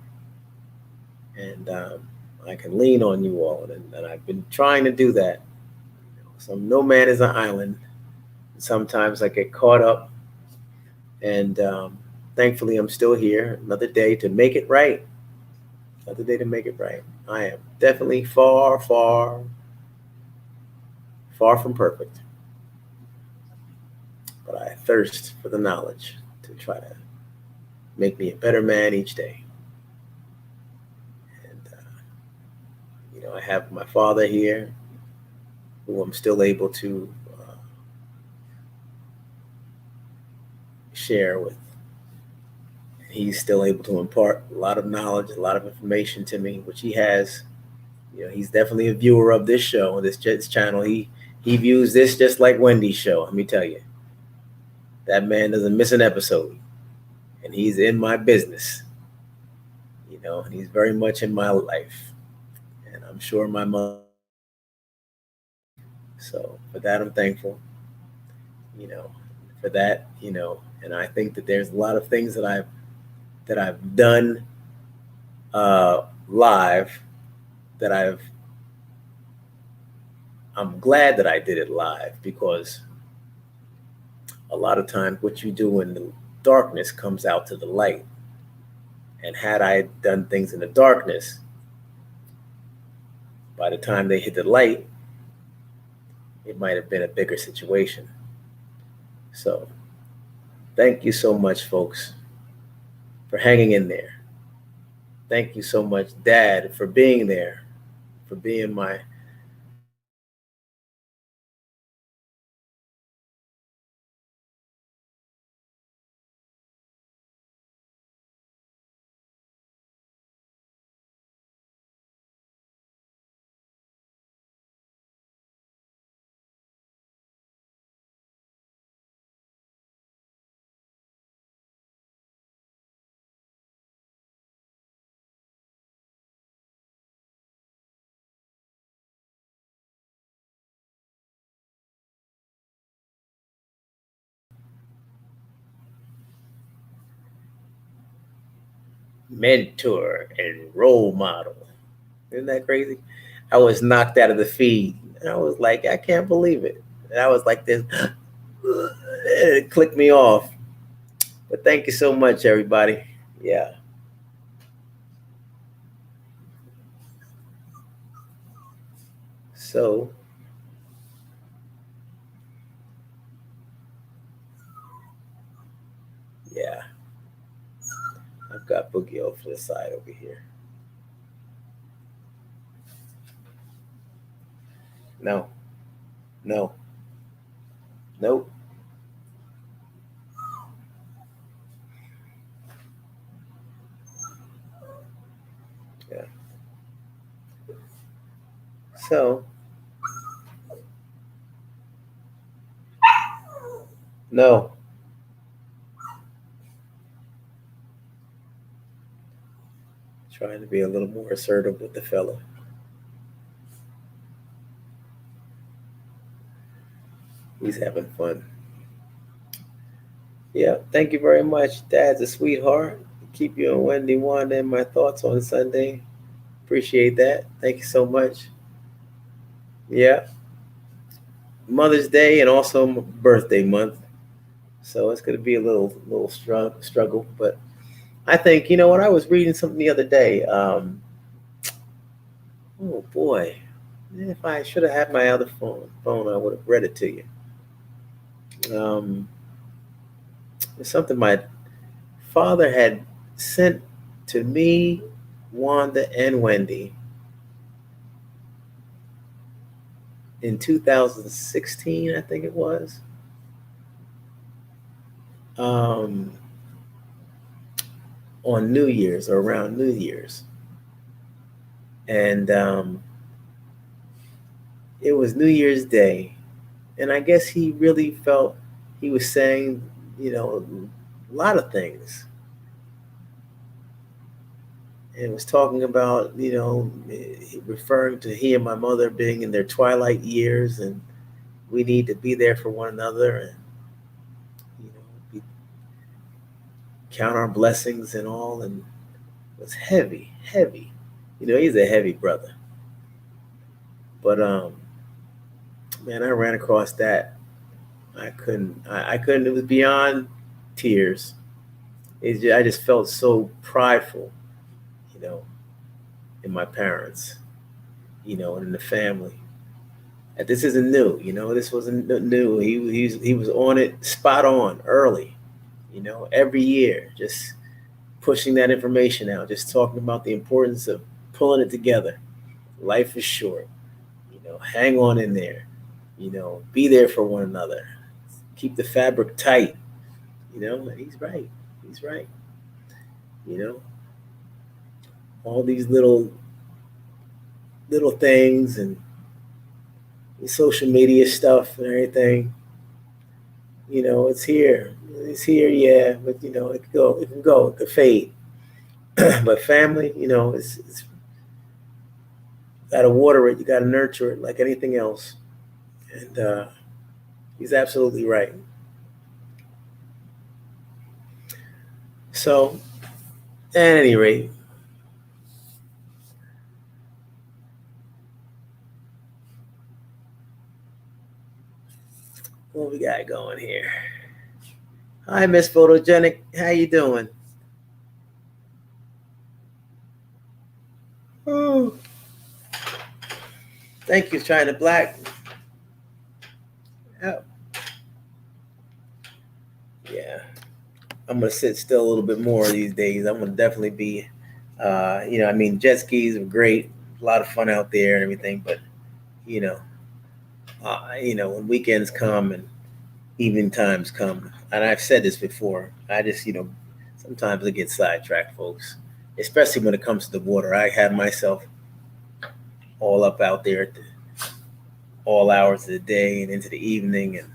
And I can lean on you all. And I've been trying to do that. So, no man is an island. Sometimes I get caught up. And thankfully, I'm still here. Another day to make it right. Another day to make it right. I am definitely far, far, far from perfect. But I thirst for the knowledge to try to make me a better man each day. And, I have my father here who I'm still able to share with. He's still able to impart a lot of knowledge, a lot of information to me, which he has. He's definitely a viewer of this show, this channel. He views this just like Wendy's show. Let me tell you, that man doesn't miss an episode, and he's in my business. And he's very much in my life, and I'm sure my mother. So for that, I'm thankful. You know, for that, and I think that there's a lot of things that I've done live that I'm glad that I did it live because a lot of times what you do in the darkness comes out to the light. And had I done things in the darkness, by the time they hit the light, it might have been a bigger situation. So thank you so much, folks, for hanging in there. Thank you so much, Dad, for being there, for being my mentor and role model. Isn't that crazy? I was knocked out of the feed. And I was like, I can't believe it. And I was like this, it clicked me off. But thank you so much, everybody. Yeah. So, yeah, I've got Boogie over to the side over here. No, no, nope. Yeah. So, no, trying to be a little more assertive with the fella. He's having fun. Yeah, thank you very much. Dad's a sweetheart. Keep you and Wendy Wanda in my thoughts on Sunday. Appreciate that. Thank you so much. Yeah, Mother's Day and also birthday month. So it's going to be a little struggle, but I think what I was reading something the other day. Oh boy, if I should have had my other phone, I would have read it to you. It's something my father had sent to me, Wanda, and Wendy in 2016, I think it was. Um, on New Year's or around New Year's. And it was New Year's Day. And I guess he really felt he was saying, a lot of things. And was talking about, referring to he and my mother being in their twilight years, and we need to be there for one another, and be, count our blessings and all. And it was heavy, heavy. He's a heavy brother. But man, I ran across that. I couldn't. It was beyond tears. I just felt so prideful, in my parents, and in the family. And this isn't new, This wasn't new. He was on it, spot on, early, every year, just pushing that information out, just talking about the importance of pulling it together. Life is short, hang on in there, be there for one another, keep the fabric tight, and he's right. He's right. All these little things and social media stuff and everything, it's here. It's here, yeah, but it could fade. But family, it's gotta water it, you gotta nurture it like anything else. And he's absolutely right. So, at any rate, what we got going here? Hi, Miss Photogenic. How you doing? Oh, thank you, China Black. Oh. Yeah, I'm gonna sit still a little bit more these days. I'm gonna definitely be, jet skis are great, a lot of fun out there and everything. But when weekends come and evening times come, and I've said this before, I just, sometimes I get sidetracked, folks. Especially when it comes to the water. I have myself all up out there at all hours of the day and into the evening and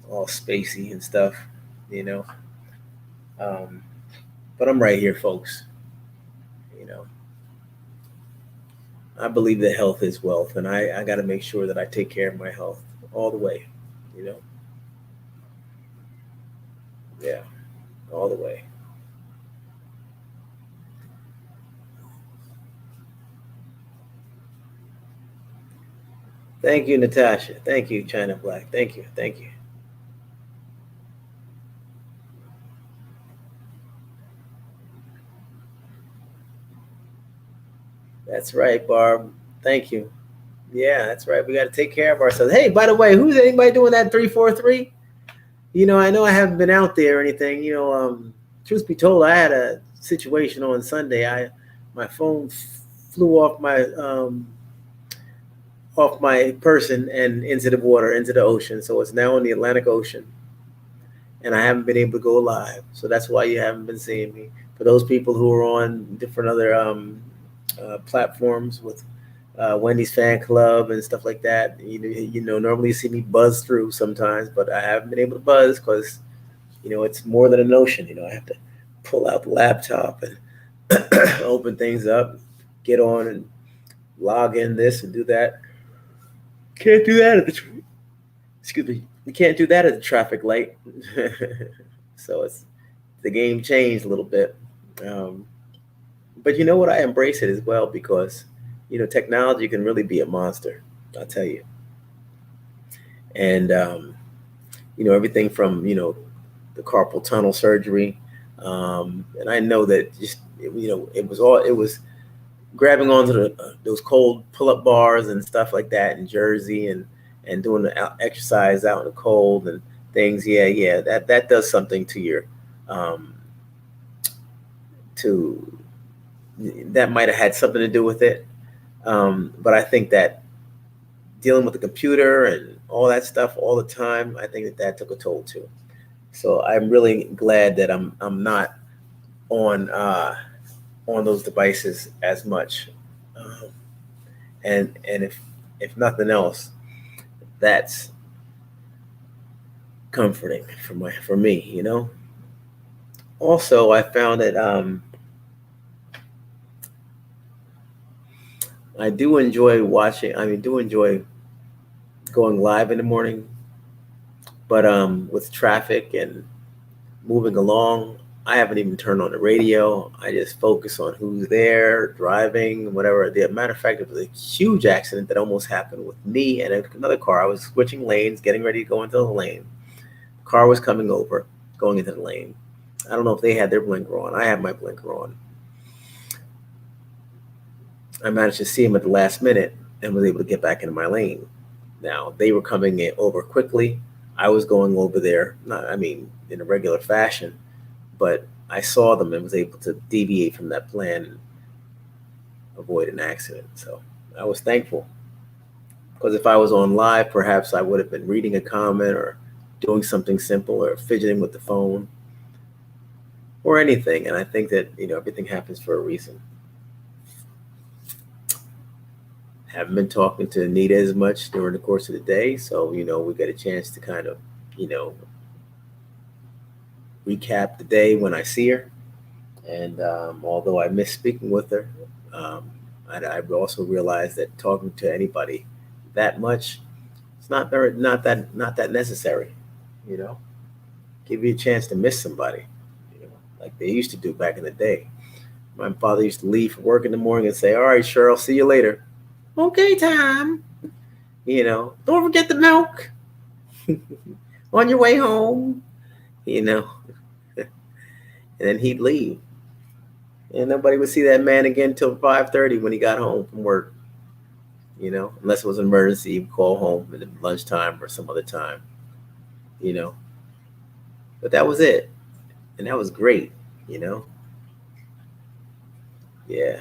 all spacey and stuff, But I'm right here, folks. I believe that health is wealth, and I got to make sure that I take care of my health all the way, Yeah, all the way. Thank you, Natasha. Thank you, China Black. Thank you. Thank you. That's right, Barb. Thank you. Yeah, that's right. We got to take care of ourselves. Hey, by the way, who's anybody doing that 343? I know I haven't been out there or anything. Truth be told, I had a situation on Sunday. My phone flew off my person and into the water, into the ocean. So it's now in the Atlantic Ocean, and I haven't been able to go live. So that's why you haven't been seeing me. For those people who are on different other platforms with Wendy's fan club and stuff like that, normally you see me buzz through sometimes, but I haven't been able to buzz because, it's more than an ocean. I have to pull out the laptop and open things up, get on and log in this and do that. Can't do that at excuse me. You can't do that at the traffic light. So the game changed a little bit. But you know what? I embrace it as well because, technology can really be a monster. I'll tell you. And, everything from, the carpal tunnel surgery. And I know that it was grabbing onto those cold pull-up bars and stuff like that in Jersey and doing the exercise out in the cold and things. Yeah. That does something to your, that might have had something to do with it. But I think that dealing with the computer and all that stuff all the time, I think that took a toll too. So I'm really glad that I'm not on those devices as much. Um, and if nothing else, that's comforting for me. Also, I found that I do enjoy watching. I mean, do enjoy going live in the morning, but with traffic and moving along, I haven't even turned on the radio. I just focus on who's there, driving, whatever. The matter of fact, it was a huge accident that almost happened with me and another car. I was switching lanes, getting ready to go into the lane. The car was coming over, going into the lane. I don't know if they had their blinker on. I had my blinker on. I managed to see him at the last minute and was able to get back into my lane. Now, they were coming over quickly. I was going over there, in a regular fashion, but I saw them and was able to deviate from that plan and avoid an accident. So I was thankful, because if I was on live, perhaps I would have been reading a comment or doing something simple or fidgeting with the phone or anything. And I think that, everything happens for a reason. Haven't been talking to Anita as much during the course of the day. So, we get a chance to kind of, recap the day when I see her. And although I miss speaking with her, I also realized that talking to anybody that much, it's not that necessary. Give you a chance to miss somebody, like they used to do back in the day. My father used to leave for work in the morning and say, "All right, Cheryl, see you later." Okay, Tom. Don't forget the milk on your way home. And then he'd leave, and nobody would see that man again till 5:30 when he got home from work. Unless it was an emergency, he'd call home at lunchtime or some other time. You know, but that was it, and that was great. You know, yeah.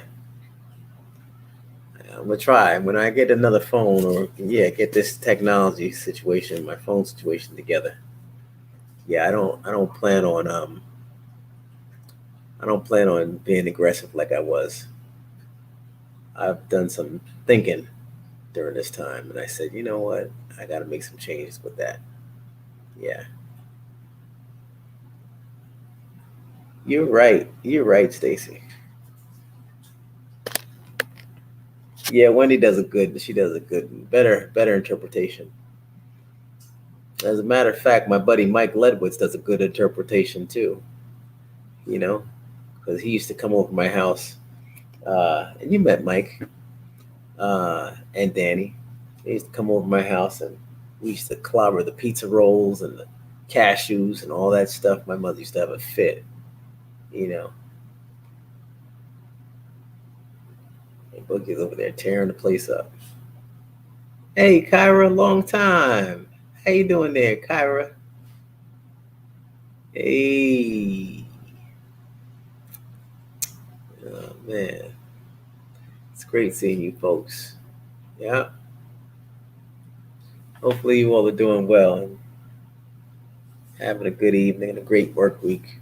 I'm gonna try when I get another phone, or get this technology situation, my phone situation together. Yeah, I don't plan on being aggressive like I was. I've done some thinking during this time, and I said, you know what, I got to make some changes with that. Yeah, you're right. You're right, Stacy. Yeah, Wendy does a good. She does a good, better interpretation. As a matter of fact, my buddy Mike Ledwitz does a good interpretation too. You know, because he used to come over my house, and you met Mike and Danny. They used to come over my house, and we used to clobber the pizza rolls and the cashews and all that stuff. My mother used to have a fit. You know, and Boogie's over there tearing the place up. Hey, Kyra, long time. How you doing there, Kyra? Hey, oh man, it's great seeing you folks. Yeah, hopefully you all are doing well and having a good evening and a great work week.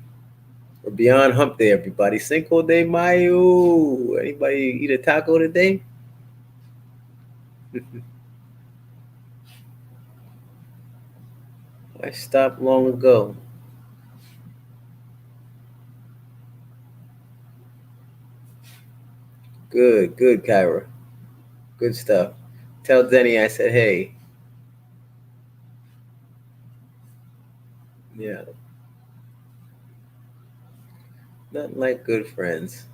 We're beyond hump day, everybody. Cinco de Mayo. Anybody eat a taco today? I stopped long ago. Good, good, Kyra. Good stuff. Tell Denny I said, hey. Yeah, nothing like good friends.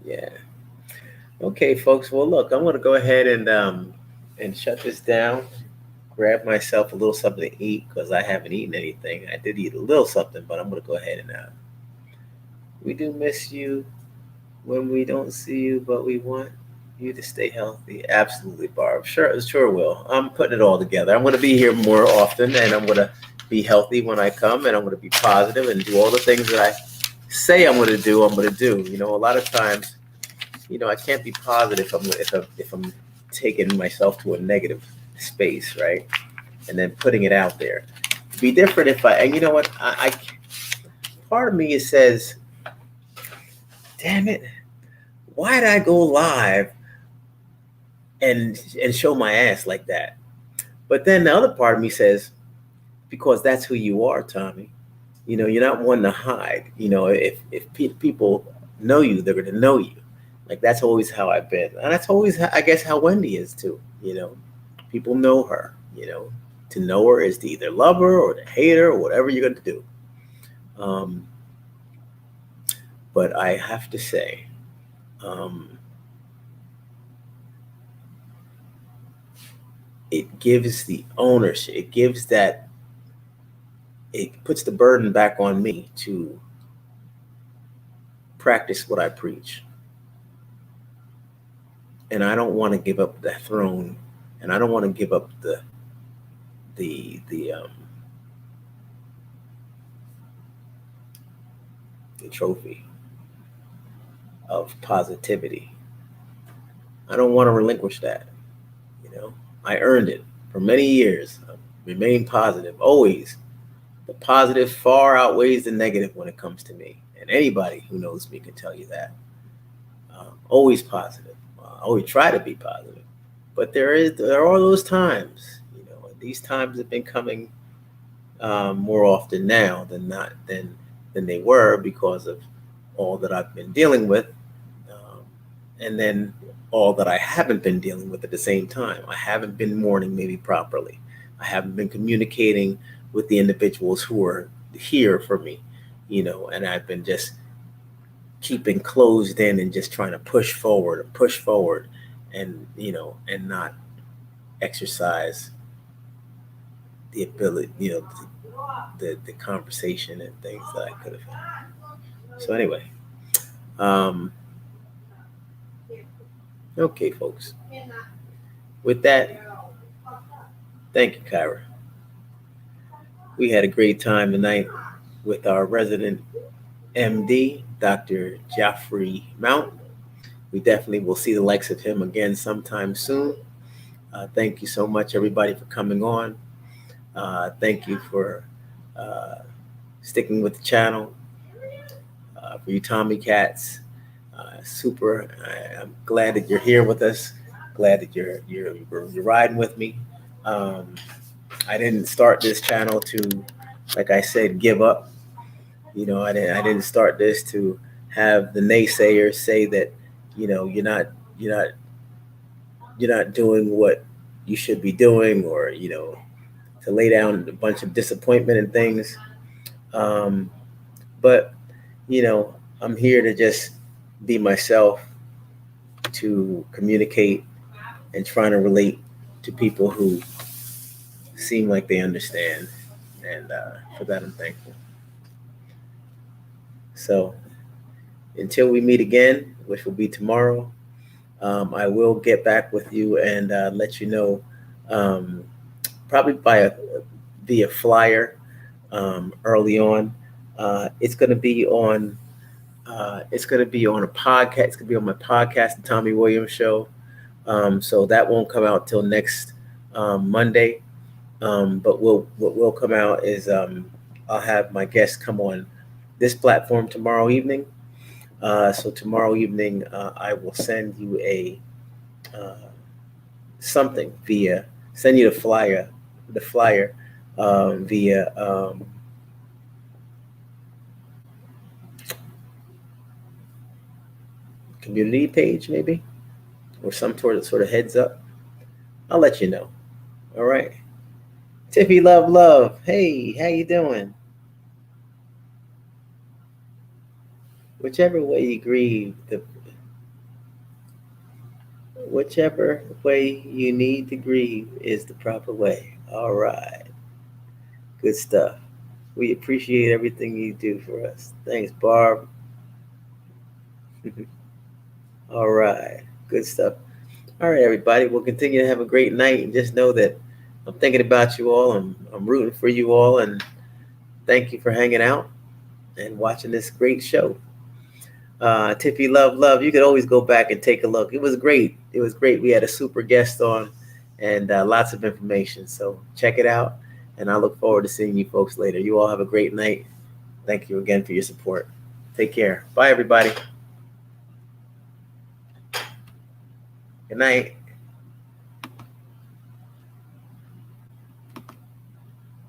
Yeah. Okay, folks. Well, look, I'm gonna go ahead and shut this down. Grab myself a little something to eat because I haven't eaten anything. I did eat a little something, but I'm gonna go ahead and. We do miss you when we don't see you, but we want you to stay healthy. Absolutely, Barb. Sure will. I'm putting it all together. I'm gonna be here more often, and I'm gonna be healthy when I come, and I'm gonna be positive and do all the things that I say I'm gonna do. I'm gonna do. A lot of times, I can't be positive if I'm taking myself to a negative space, right? And then putting it out there. be different if and you know what, I part of me says, damn it, why did I go live and show my ass like that? But then the other part of me says, because that's who you are, Tommy. You know, you're not one to hide. You know, if people know you, they're going to know you. Like that's always how I've been, and that's always, I guess, how Wendy is too. You know, people know her. You know, to know her is to either love her or to hate her or whatever you're going to do. But I have to say, it gives the ownership. It gives that. It puts the burden back on me to practice what I preach. And I don't want to give up the throne, and I don't want to give up the trophy of positivity. I don't want to relinquish that. You know, I earned it for many years. I remain positive, always. The positive far outweighs the negative when it comes to me, and anybody who knows me can tell you that. Always positive. I always try to be positive, but there are those times. You know, and these times have been coming more often now than they were because of all that I've been dealing with, and then all that I haven't been dealing with at the same time. I haven't been mourning maybe properly. I haven't been communicating with the individuals who are here for me, you know, and I've been just keeping closed in and just trying to push forward and, you know, and not exercise the ability, you know, the conversation and things that I could have had. So anyway, okay, folks. With that, thank you, Kyra. We had a great time tonight with our resident MD, Dr. Geoffrey Mount. We definitely will see the likes of him again sometime soon. Thank you so much, everybody, for coming on. Thank you for sticking with the channel. For you Tommy Cats, super. I'm glad that you're here with us. Glad that you're riding with me. I didn't start this channel to, like I said, give up. You know, I didn't start this to have the naysayers say that, you know, you're not doing what you should be doing, or, you know, to lay down a bunch of disappointment and things. But, you know, I'm here to just be myself, to communicate and trying to relate to people who seem like they understand. And for that, I'm thankful. So until we meet again, which will be tomorrow, I will get back with you and let you know, probably via flyer early on. It's going to be on. It's going to be on a podcast. It's going to be on my podcast, The Tommy Williams Show. So that won't come out till next Monday. But what will come out is I'll have my guests come on this platform tomorrow evening. So tomorrow evening, I will send you a something send you the flyer via community page maybe, or some sort of heads up. I'll let you know. All right. Tiffy Love. Hey, how you doing? Whichever way you grieve, whichever way you need to grieve is the proper way. All right. Good stuff. We appreciate everything you do for us. Thanks, Barb. All right. Good stuff. All right, everybody. We'll continue to have a great night, and just know that I'm thinking about you all. I'm rooting for you all, and thank you for hanging out and watching this great show. Tiffy Love. You could always go back and take a look. It was great. We had a super guest on, and lots of information. So check it out. And I look forward to seeing you folks later. You all have a great night. Thank you again for your support. Take care. Bye, everybody. Good night.